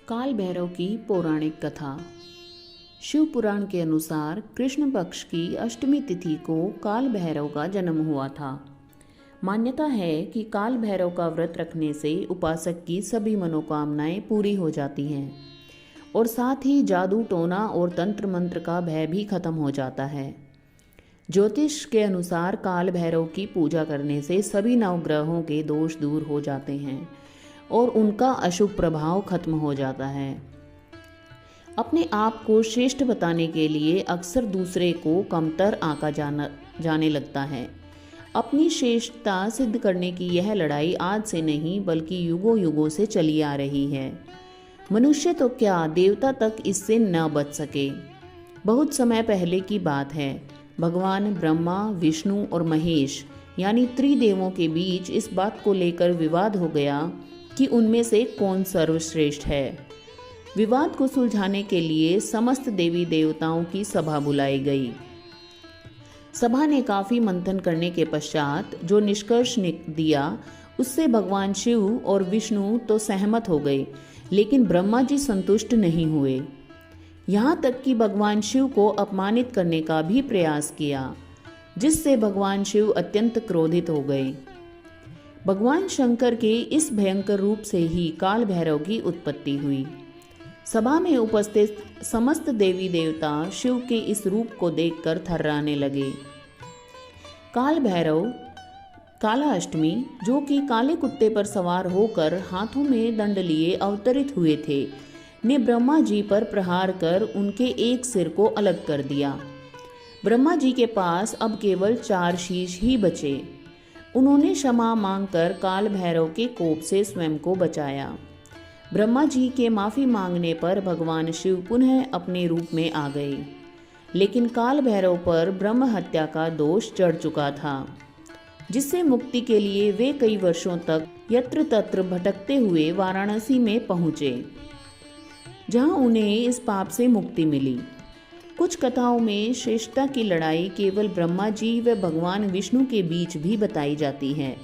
काल भैरव की पौराणिक कथा। शिव पुराण के अनुसार कृष्ण पक्ष की अष्टमी तिथि को काल भैरव का जन्म हुआ था। मान्यता है कि काल भैरव का व्रत रखने से उपासक की सभी मनोकामनाएं पूरी हो जाती हैं और साथ ही जादू टोना और तंत्र मंत्र का भय भी खत्म हो जाता है। ज्योतिष के अनुसार काल भैरव की पूजा करने से सभी नवग्रहों के दोष दूर हो जाते हैं और उनका अशुभ प्रभाव खत्म हो जाता है। अपने आप को श्रेष्ठ बताने के लिए अक्सर दूसरे को कमतर आंका जाने लगता है। अपनी श्रेष्ठता सिद्ध करने की यह लड़ाई आज से नहीं बल्कि युगों युगों से चली आ रही है। मनुष्य तो क्या, देवता तक इससे न बच सके। बहुत समय पहले की बात है। भगवान ब्रह्मा, विष्णु और महेश यानी त्रिदेवों के बीच इस बात को लेकर विवाद हो गया कि उनमें से कौन सर्वश्रेष्ठ है। विवाद को सुलझाने के लिए समस्त देवी देवताओं की सभा बुलाई गई। सभा ने काफी मंथन करने के पश्चात जो निष्कर्ष दिया उससे भगवान शिव और विष्णु तो सहमत हो गए, लेकिन ब्रह्मा जी संतुष्ट नहीं हुए। यहाँ तक कि भगवान शिव को अपमानित करने का भी प्रयास किया, जिससे भगवान शिव अत्यंत क्रोधित हो गए। भगवान शंकर के इस भयंकर रूप से ही काल भैरव की उत्पत्ति हुई। सभा में उपस्थित समस्त देवी देवता शिव के इस रूप को देखकर थर्राने लगे। काल भैरव काला अष्टमी, जो कि काले कुत्ते पर सवार होकर हाथों में दंड लिए अवतरित हुए थे, ने ब्रह्मा जी पर प्रहार कर उनके एक सिर को अलग कर दिया। ब्रह्मा जी के पास अब केवल 4 शीश ही बचे। उन्होंने क्षमा मांगकर काल भैरव के कोप से स्वयं को बचाया। ब्रह्मा जी के माफी मांगने पर भगवान शिव पुनः अपने रूप में आ गए, लेकिन काल भैरव पर ब्रह्म हत्या का दोष चढ़ चुका था, जिससे मुक्ति के लिए वे कई वर्षों तक यत्र तत्र भटकते हुए वाराणसी में पहुंचे, जहां उन्हें इस पाप से मुक्ति मिली। कुछ कथाओं में श्रेष्ठता की लड़ाई केवल ब्रह्मा जी व भगवान विष्णु के बीच भी बताई जाती है।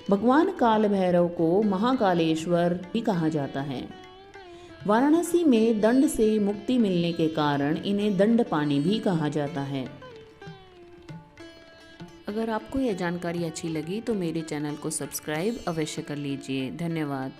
भगवान काल भैरव को महाकालेश्वर भी कहा जाता है। वाराणसी में दंड से मुक्ति मिलने के कारण इन्हें दंडपाणि भी कहा जाता है। अगर आपको यह जानकारी अच्छी लगी तो मेरे चैनल को सब्सक्राइब अवश्य कर लीजिए। धन्यवाद।